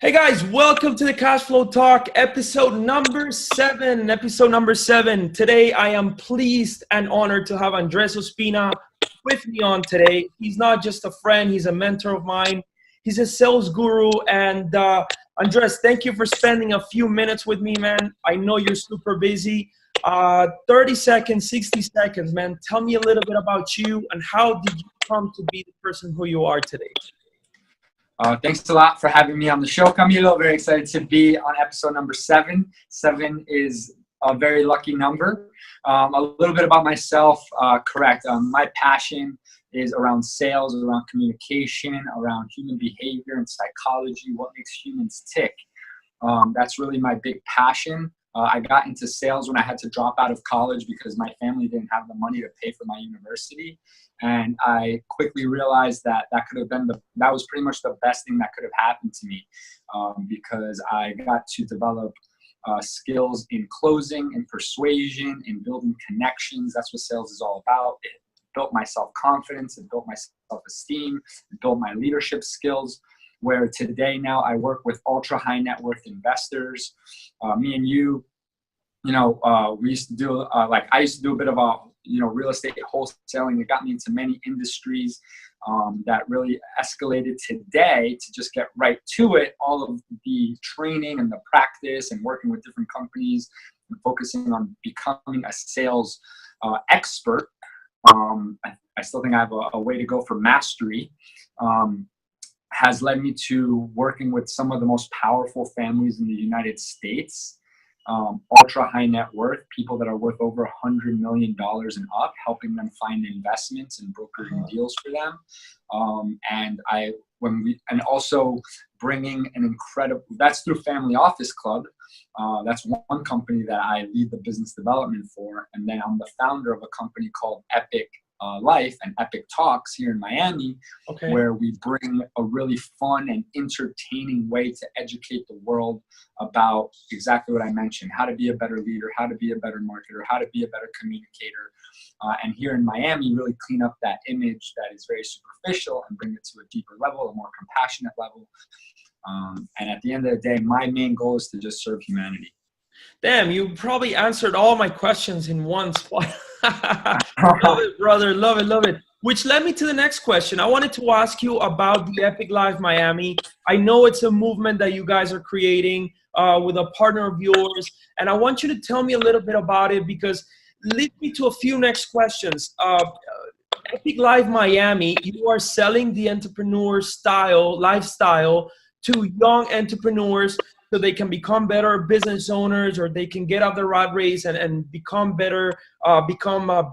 Hey guys, welcome to the Cash Flow Talk, episode number 7. Today, I am pleased and honored to have Andres Ospina with me on today. He's not just a friend, he's a mentor of mine. He's a sales guru. And Andres, thank you for spending a few minutes with me, man. I know you're super busy. 30 seconds, 60 seconds, man. Tell me a little bit about you and how did you come to be the person who you are today? Thanks a lot for having me on the show, Camilo. Very excited to be on episode number 7. 7 is a very lucky number. A little bit about myself, correct. My passion is around sales, around communication, around human behavior and psychology, what makes humans tick. That's really my big passion. I got into sales when I had to drop out of college because my family didn't have the money to pay for my university. And I quickly realized that that was pretty much the best thing that could have happened to me, because I got to develop skills in closing, in persuasion, in building connections. That's what sales is all about. It built my self-confidence, it built my self-esteem, it built my leadership skills, where today now I work with ultra high net worth investors. Me and you, we used to do, I used to do a bit of real estate wholesaling. It got me into many industries that really escalated today to just get right to it. All of the training and the practice and working with different companies and focusing on becoming a sales expert. I still think I have a way to go for mastery. Has led me to working with some of the most powerful families in the United States, ultra high net worth, people that are worth over $100 million and up, helping them find investments and brokering deals for them. And also bringing an incredible, that's through Family Office Club. That's one company that I lead the business development for. And then I'm the founder of a company called Epic Life and Epic Talks here in Miami, where we bring a really fun and entertaining way to educate the world about exactly what I mentioned: how to be a better leader, how to be a better marketer, how to be a better communicator, and here in Miami really clean up that image that is very superficial and bring it to a deeper level, a more compassionate level. And at the end of the day, my main goal is to just serve humanity. Damn, you probably answered all my questions in one spot. Love it, brother. Love it, love it. Which led me to the next question. I wanted to ask you about the Epic Life Miami. I know it's a movement that you guys are creating with a partner of yours. And I want you to tell me a little bit about it, because lead me to a few next questions. Epic Life Miami, you are selling the entrepreneur style, lifestyle to young entrepreneurs, so they can become better business owners, or they can get out the rat race and become better,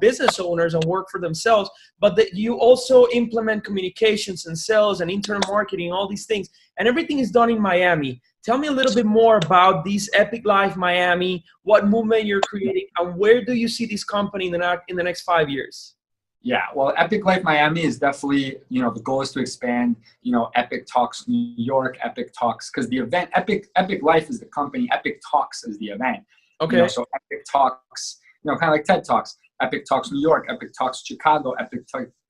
business owners and work for themselves. But that you also implement communications and sales and internal marketing, all these things, and everything is done in Miami. Tell me a little bit more about this Epic Life Miami, what movement you're creating, and where do you see this company in the next 5 years? Yeah, well, Epic Life Miami is definitely, the goal is to expand, Epic Talks New York, Epic Talks, because the event, Epic Life is the company, Epic Talks is the event. Okay. So Epic Talks, kind of like TED Talks, Epic Talks New York, Epic Talks Chicago, Epic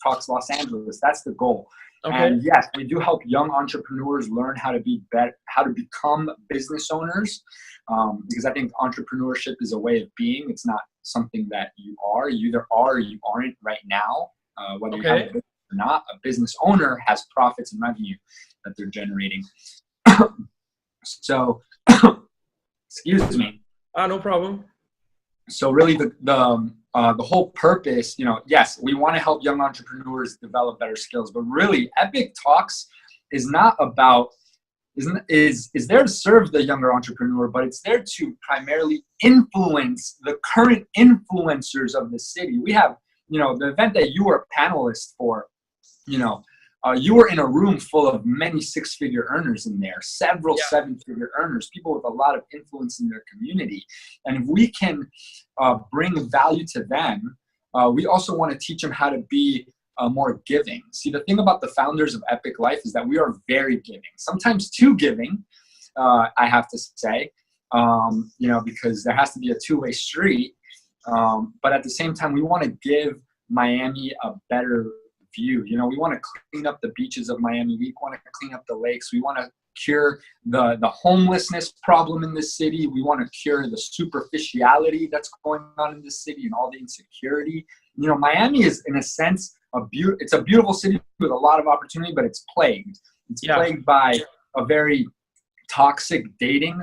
Talks Los Angeles. That's the goal. Okay. And yes, we do help young entrepreneurs learn how to be better, how to become business owners, because I think entrepreneurship is a way of being. It's not something that you are. You either are or you aren't right now, whether you have a business or not. A business owner has profits and revenue that they're generating. So, excuse me. No problem. So really the whole purpose, yes, we want to help young entrepreneurs develop better skills, but really Epic Talks is not about, is there to serve the younger entrepreneur, but it's there to primarily influence the current influencers of the city. We have, the event that you were a panelist for, you were in a room full of many six-figure earners in there, several seven-figure earners, people with a lot of influence in their community. And if we can bring value to them, we also want to teach them how to be more giving. See, the thing about the founders of Epic Life is that we are very giving, sometimes too giving, I have to say, because there has to be a two-way street. But at the same time, we want to give Miami a better view. We want to clean up the beaches of Miami. We want to clean up the lakes. We want to cure the homelessness problem in this city. We want to cure the superficiality that's going on in this city and all the insecurity. You know, Miami is, in a sense, it's a beautiful city with a lot of opportunity, but it's plagued. It's plagued by a very toxic dating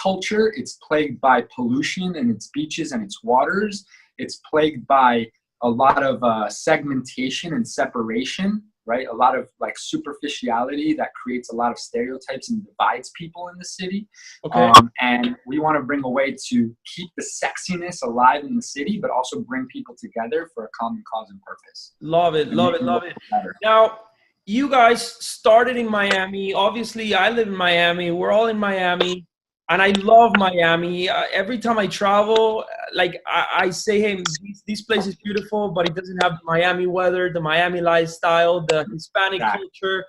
culture. It's plagued by pollution in its beaches and its waters. It's plagued by a lot of segmentation and separation, right? A lot of like superficiality that creates a lot of stereotypes and divides people in the city. Okay. And we want to bring a way to keep the sexiness alive in the city, but also bring people together for a common cause and purpose. Love it, love it, love it. Now, you guys started in Miami. Obviously, I live in Miami. We're all in Miami. And I love Miami. Every time I travel, like I say, hey, this place is beautiful, but it doesn't have the Miami weather, the Miami lifestyle, the Hispanic culture.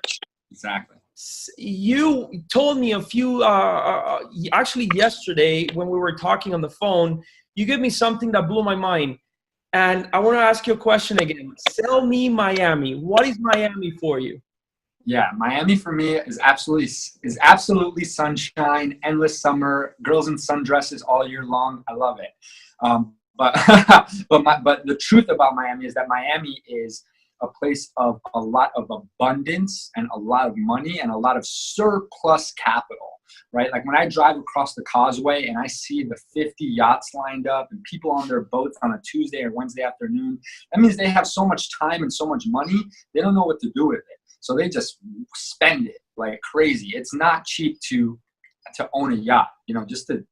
Exactly. You told me actually yesterday when we were talking on the phone, you gave me something that blew my mind. And I want to ask you a question again. Sell me Miami. What is Miami for you? Yeah, Miami for me is absolutely sunshine, endless summer, girls in sundresses all year long. I love it. But the truth about Miami is that Miami is a place of a lot of abundance and a lot of money and a lot of surplus capital, right? Like when I drive across the causeway and I see the 50 yachts lined up and people on their boats on a Tuesday or Wednesday afternoon, that means they have so much time and so much money, they don't know what to do with it. So they just spend it like crazy. It's not cheap to own a yacht, you know, just the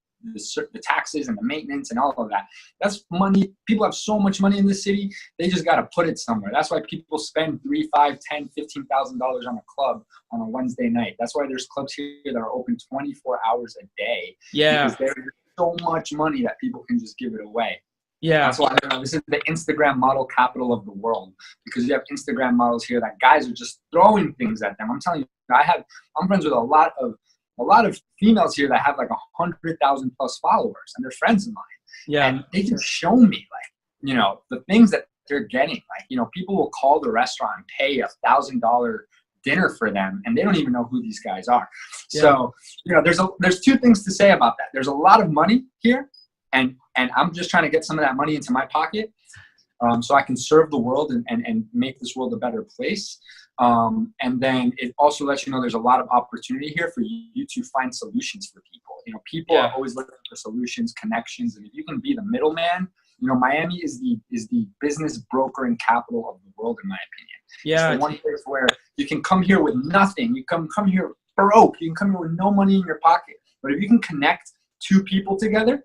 taxes and the maintenance and all of that. That's money. People have so much money in the city. They just got to put it somewhere. That's why people spend $3,000, $5,000, $10,000, $15,000 on a club on a Wednesday night. That's why there's clubs here that are open 24 hours a day. Yeah. Because there's so much money that people can just give it away. Yeah. That's why this is the Instagram model capital of the world, because you have Instagram models here that guys are just throwing things at them. I'm telling you, I'm friends with a lot of females here that have like 100,000 plus followers, and they're friends of mine. Yeah. And they can show me like, you know, the things that they're getting. Like, you know, people will call the restaurant and pay $1,000 dinner for them, and they don't even know who these guys are. Yeah. So, you know, there's two things to say about that. There's a lot of money here. And I'm just trying to get some of that money into my pocket so I can serve the world and make this world a better place. And then it also lets you know there's a lot of opportunity here for you to find solutions for people. You know, people are always looking for solutions, connections, and if you can be the middleman, you know, Miami is the business broker and capital of the world, in my opinion. Yeah. It's the one place where you can come here with nothing. You come here broke. You can come here with no money in your pocket. But if you can connect two people together,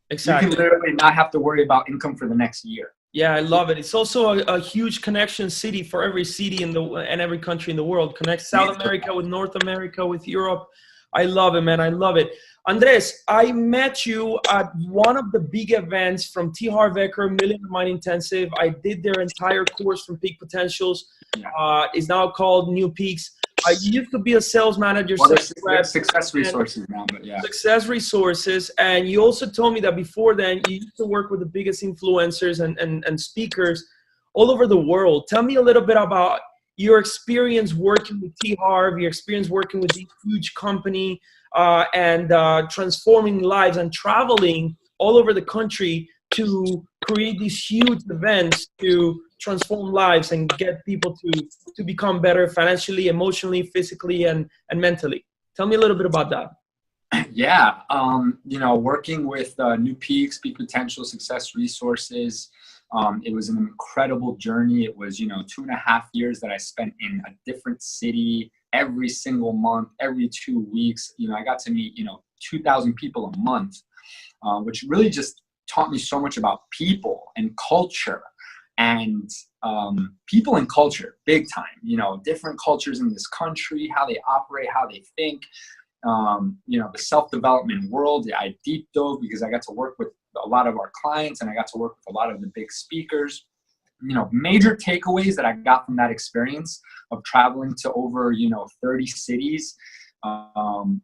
exactly, you can literally not have to worry about income for the next year. Yeah, I love it. It's also a huge connection city for every city and every country in the world. Connects South America with North America, with Europe. I love it, man. I love it. Andres, I met you at one of the big events from T. Harv Eker, Millionaire Mind Intensive. I did their entire course from Peak Potentials. It's now called New Peaks. I used to be a sales manager. Well, Success Resources now, but yeah. Success Resources. And you also told me that before then, you used to work with the biggest influencers and speakers all over the world. Tell me a little bit about your experience working with T. Harv, your experience working with this huge company and transforming lives and traveling all over the country to create these huge events to transform lives and get people to become better financially, emotionally, physically, and mentally. Tell me a little bit about that. Yeah, you know, working with New Peaks, Peak Potential, Success Resources, it was an incredible journey. It was, you know, 2.5 years that I spent in a different city every single month, every 2 weeks. You know, I got to meet, you know, 2,000 people a month, which really just taught me so much about people and culture. And people and culture, big time, you know, different cultures in this country, how they operate, how they think, you know, the self-development world. I deep dove because I got to work with a lot of our clients and I got to work with a lot of the big speakers. You know, major takeaways that I got from that experience of traveling to over, you know, 30 cities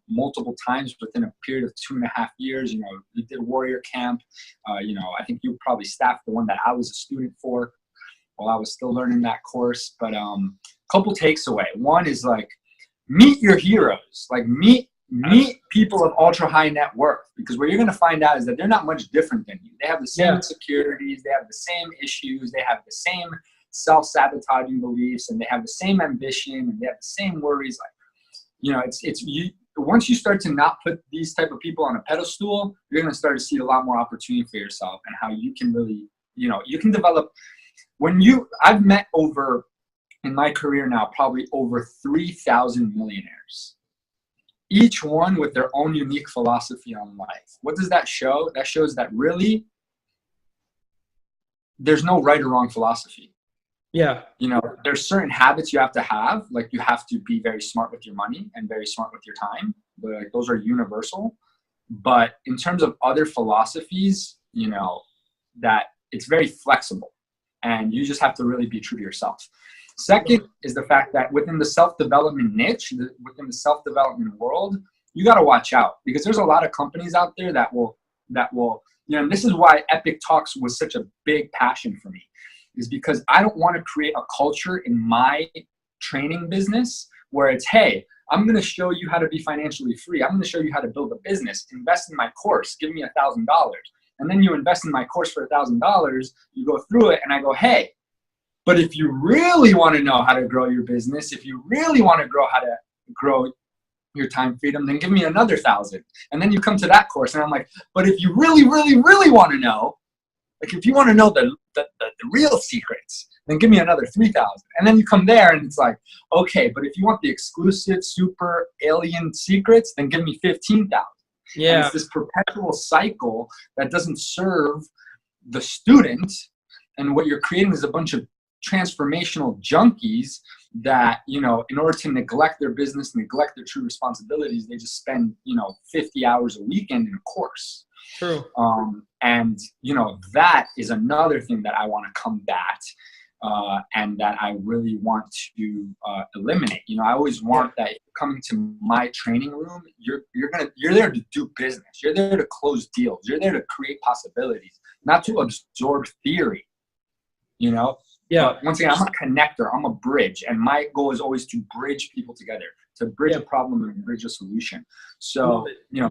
multiple times within a period of 2.5 years. You know, we did Warrior Camp. You know, I think you probably staffed the one that I was a student for while I was still learning that course. But couple takes away. One is like, meet your heroes, like meet people of ultra high net worth, because what you're going to find out is that they're not much different than you. They have the same insecurities, they have the same issues, they have the same self-sabotaging beliefs, and they have the same ambition, and they have the same worries. Like, you know, once you start to not put these type of people on a pedestal, you're going to start to see a lot more opportunity for yourself, and how you can really, you know, you can develop. I've met over, in my career now, probably over 3,000 millionaires, each one with their own unique philosophy on life. What does that show? That shows that really there's no right or wrong philosophy. Yeah. You know, there's certain habits you have to have, like you have to be very smart with your money and very smart with your time, but like those are universal. But in terms of other philosophies, you know, that it's very flexible, and you just have to really be true to yourself. Second is the fact that within the self-development niche, within the self-development world, you got to watch out, because there's a lot of companies out there that will, you know, and this is why Epic Talks was such a big passion for me, is because I don't want to create a culture in my training business where it's, hey, I'm going to show you how to be financially free. I'm going to show you how to build a business. Invest in my course. Give me $1,000. And then you invest in my course for $1,000. You go through it, and I go, hey, but if you really want to know how to grow your business, if you really want to grow your time freedom, then give me another 1,000. And then you come to that course, and I'm like, but if you really, really, really want to know, like if you want to know the real secrets, then give me another 3,000. And then you come there, and it's like, okay, but if you want the exclusive, super alien secrets, then give me 15,000. Yeah. And it's this perpetual cycle that doesn't serve the student. And what you're creating is a bunch of transformational junkies that, you know, in order to neglect their business, neglect their true responsibilities, they just spend, you know, 50 hours a weekend in a course. True. And, you know, that is another thing that I want to combat, and that I really want to eliminate. You know, I always want that if you're coming to my training room, you're there to do business. You're there to close deals. You're there to create possibilities, not to absorb theory, you know? Yeah. But once again, I'm a connector. I'm a bridge. And my goal is always to bridge people together, to bridge a problem and bridge a solution. So, you know,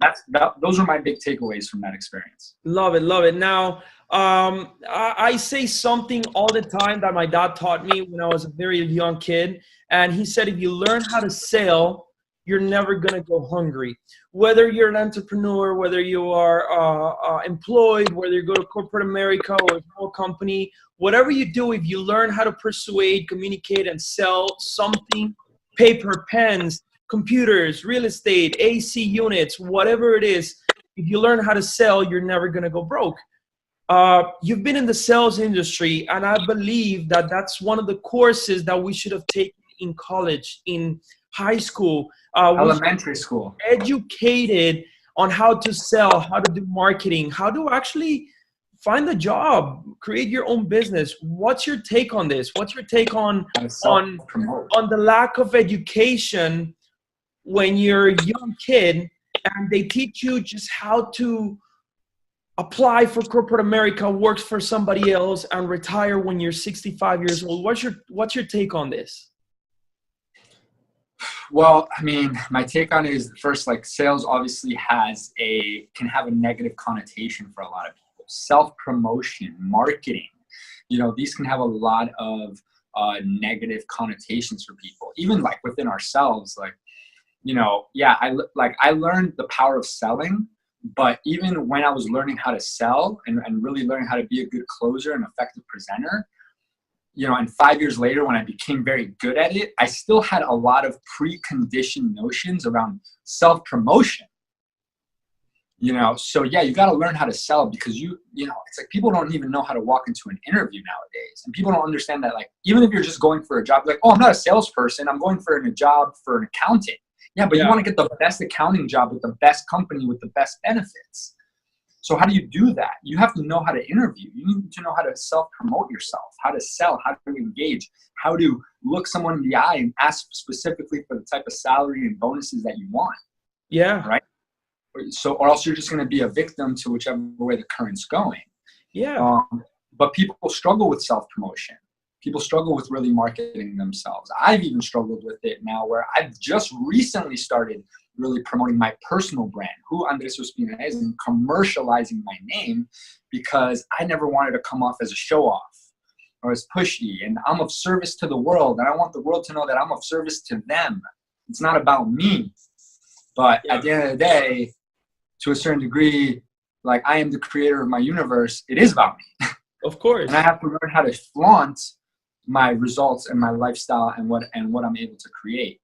those are my big takeaways from that experience. Love it. Love it. Now, I say something all the time that my dad taught me when I was a very young kid. And he said, if you learn how to sell, you're never going to go hungry. Whether you're an entrepreneur, whether you are employed, whether you go to corporate America or a small company, whatever you do, if you learn how to persuade, communicate, and sell something, paper, pens, computers, real estate, AC units, whatever it is, if you learn how to sell, you're never going to go broke. You've been in the sales industry, and I believe that that's one of the courses that we should have taken in college, in high school, elementary school, educated on how to sell, how to do marketing, how to actually find a job, create your own business. What's your take on this? What's your take on the lack of education when you're a young kid and they teach you just how to apply for corporate America, work for somebody else, and retire when you're 65 years old? What's your take on this? Well, I mean, my take on it is, first, like, sales obviously can have a negative connotation for a lot of people. Self-promotion, marketing, you know, these can have a lot of negative connotations for people, even like within ourselves. Like, you know, yeah, I learned the power of selling, but even when I was learning how to sell and really learning how to be a good closer and effective presenter, you know, and 5 years later, when I became very good at it, I still had a lot of preconditioned notions around self-promotion. You know, so yeah, you got to learn how to sell, because you know, it's like people don't even know how to walk into an interview nowadays, and people don't understand that, like, even if you're just going for a job, like, oh, I'm not a salesperson, I'm going for a job for an accountant. Yeah, but you want to get the best accounting job with the best company with the best benefits. So how do you do that? You have to know how to interview. You need to know how to self-promote yourself, how to sell, how to engage, how to look someone in the eye and ask specifically for the type of salary and bonuses that you want. Yeah. Right? So, or else you're just going to be a victim to whichever way the current's going. Yeah. But people struggle with self-promotion. people struggle with really marketing themselves. I've even struggled with it now, where I've just recently started really promoting my personal brand, who Andres Ospina is, and commercializing my name, because I never wanted to come off as a show off or as pushy. And I'm of service to the world, and I want the world to know that I'm of service to them. It's not about me. But at the end of the day, to a certain degree, like, I am the creator of my universe. It is about me. Of course. And I have to learn how to flaunt my results and my lifestyle and what I'm able to create.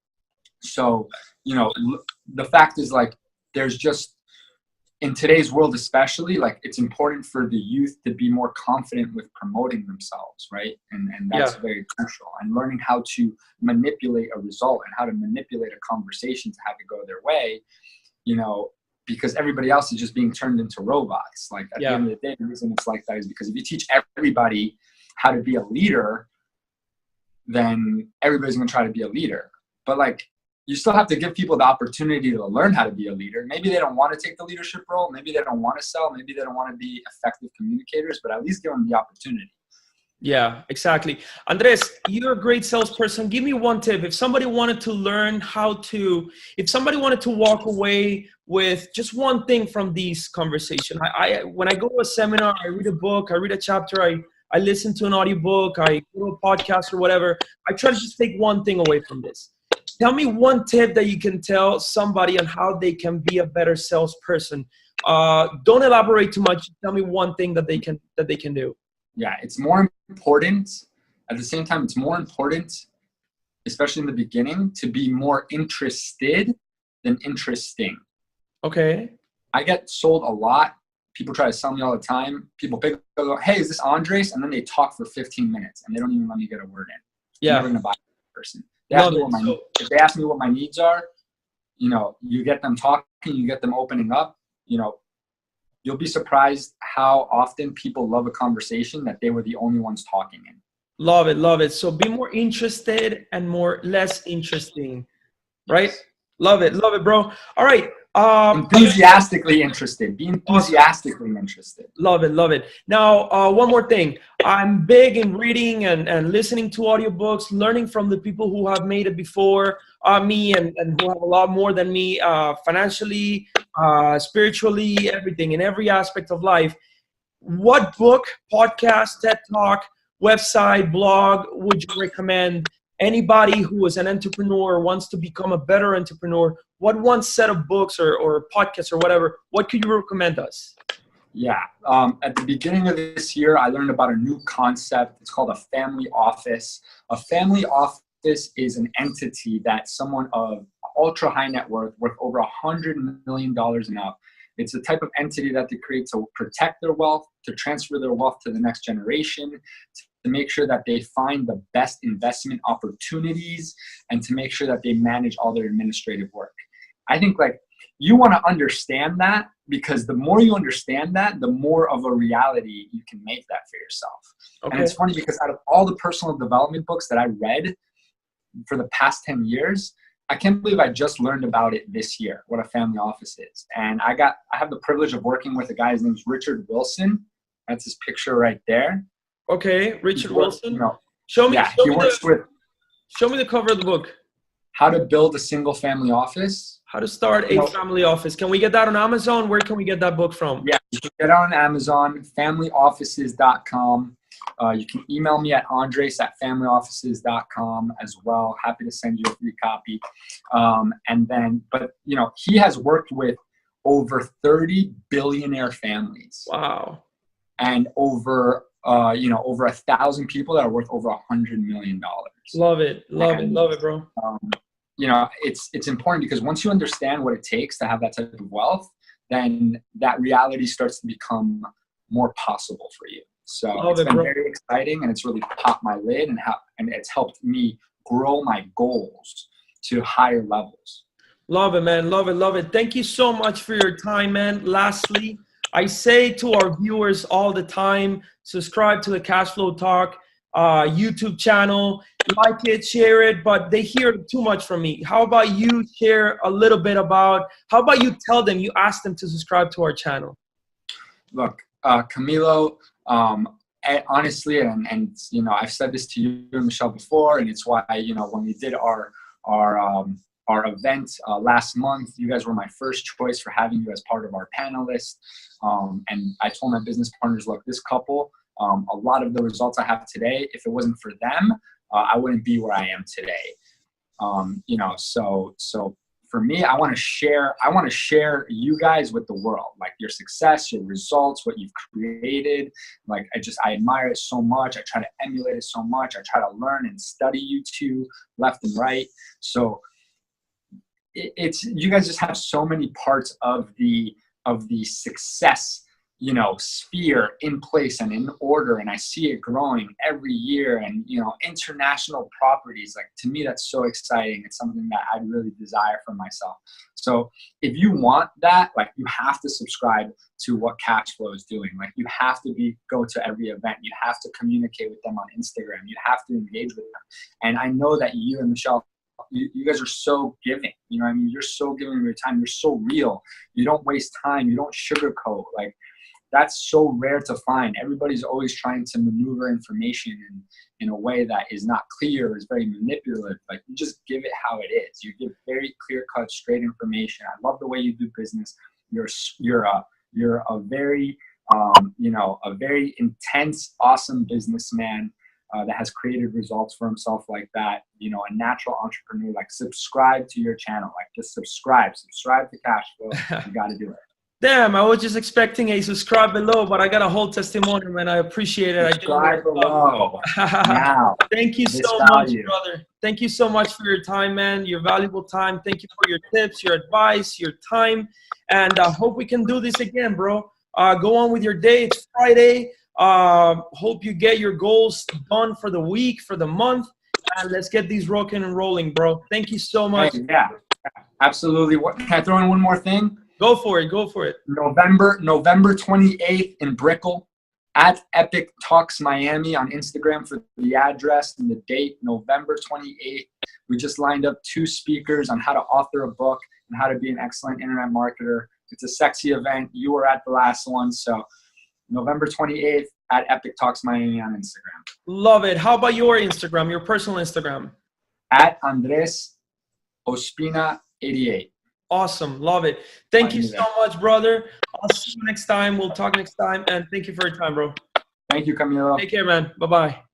So, you know, the fact is, like, there's just, in today's world especially, like, it's important for the youth to be more confident with promoting themselves, right? And that's very crucial. And learning how to manipulate a result and how to manipulate a conversation to have it go their way, you know, because everybody else is just being turned into robots. Like, at the end of the day, the reason it's like that is because if you teach everybody how to be a leader, then everybody's going to try to be a leader. But, like, you still have to give people the opportunity to learn how to be a leader. Maybe they don't want to take the leadership role. Maybe they don't want to sell. Maybe they don't want to be effective communicators, but at least give them the opportunity. Yeah, exactly. Andres, you're a great salesperson. Give me one tip. If somebody wanted to learn if somebody wanted to walk away with just one thing from these conversations, when I go to a seminar, I read a book, I read a chapter, I listen to an audiobook, I go to a podcast or whatever, I try to just take one thing away from this. Tell me one tip that you can tell somebody on how they can be a better salesperson. Don't elaborate too much. Tell me one thing that they can do. Yeah, it's more important. At the same time, it's more important, especially in the beginning, to be more interested than interesting. Okay. I get sold a lot. People try to sell me all the time. People pick up and go, hey, is this Andres? And then they talk for 15 minutes and they don't even let me get a word in. Yeah. I'm never going to buy that person. If they ask me what my needs are, you know, you get them talking, you get them opening up, you know, you'll be surprised how often people love a conversation that they were the only ones talking in. Love it. Love it. So be more interested and less interesting, right? Yes. Love it. Love it, bro. All right. Enthusiastically interested. Be enthusiastically interested. Love it. Love it. Now, one more thing. I'm big in reading and listening to audiobooks, learning from the people who have made it before me and who have a lot more than me, financially, spiritually, everything, in every aspect of life. What book, podcast, TED Talk, website, blog would you recommend anybody who is an entrepreneur, wants to become a better entrepreneur? What one set of books or podcasts or whatever, what could you recommend us? Yeah. At the beginning of this year, I learned about a new concept. It's called a family office. A family office is an entity that someone of ultra high net worth over $100 million and up. It's the type of entity that they create to protect their wealth, to transfer their wealth to the next generation, to make sure that they find the best investment opportunities, and to make sure that they manage all their administrative work. I think, like, you want to understand that, because the more you understand that, the more of a reality you can make that for yourself. Okay. And it's funny because out of all the personal development books that I read for the past 10 years, I can't believe I just learned about it this year, what a family office is. And I have the privilege of working with a guy, his name's Richard Wilson. That's his picture right there. Okay, Richard Wilson. You know, show me the cover of the book. How to Build a Single Family Office. How to Start a Family Office. Can we get that on Amazon? Where can we get that book from? Yeah, you can get it on Amazon, familyoffices.com. You can email me at andres@familyoffices.com as well. Happy to send you a free copy. But you know, he has worked with over 30 billionaire families. Wow. And over 1,000 people that are worth over $100 million. Love it, bro. You know, it's important because once you understand what it takes to have that type of wealth, then that reality starts to become more possible for you. So it's been very exciting, and it's really popped my lid, and it's helped me grow my goals to higher levels. Love it, man. Love it, love it. Thank you so much for your time, man. Lastly, I say to our viewers all the time, subscribe to the Cashflow Talk YouTube channel, like it, share it, but they hear too much from me. How about you share a little bit how about you tell them, you ask them to subscribe to our channel? Look, Camilo, honestly, and you know, I've said this to you and Michelle before, and it's why, you know, when we did our event last month, you guys were my first choice for having you as part of our panelists. And I told my business partners, look, this couple, a lot of the results I have today, if it wasn't for them, I wouldn't be where I am today. You know, so for me, I want to share you guys with the world, like your success, your results, what you've created. Like, I admire it so much. I try to emulate it so much. I try to learn and study you two left and right. So it's, you guys just have so many parts of the success, you know, sphere in place and in order, and I see it growing every year. And, you know, international properties, like, to me, that's so exciting. It's something that I really desire for myself. So if you want that, like, you have to subscribe to what Cashflow is doing. Like, you have to go to every event. You have to communicate with them on Instagram. You have to engage with them. And I know that you and Michelle, you guys are so giving, you know what I mean? You're so giving of your time. You're so real. You don't waste time. You don't sugarcoat. Like, that's so rare to find. Everybody's always trying to maneuver information in a way that is not clear, is very manipulative. Like, you just give it how it is. You give very clear-cut, straight information. I love the way you do business. You're a very you know, a very intense, awesome businessman that has created results for himself like that. You know, a natural entrepreneur. Like, subscribe to your channel. Like, just subscribe to Cashflow. You got to do it. Damn, I was just expecting a subscribe below, but I got a whole testimonial, man. I appreciate it. Subscribe below. Now. Thank you so much, brother. Thank you so much for your time, man. Your valuable time. Thank you for your tips, your advice, your time. And I hope we can do this again, bro. Go on with your day. It's Friday. Hope you get your goals done for the week, for the month. And let's get these rocking and rolling, bro. Thank you so much. Hey, yeah, absolutely. Can I throw in one more thing? Go for it. Go for it. November 28th in Brickell, at Epic Talks Miami on Instagram for the address and the date. November 28th. We just lined up 2 speakers on how to author a book and how to be an excellent internet marketer. It's a sexy event. You were at the last one. So November 28th at Epic Talks Miami on Instagram. Love it. How about your Instagram, your personal Instagram? At Andres Ospina 88. Awesome. Love it. Thank you so much, brother. I'll see you next time. We'll talk next time. And thank you for your time, bro. Thank you, Camilo. Take care, man. Bye-bye.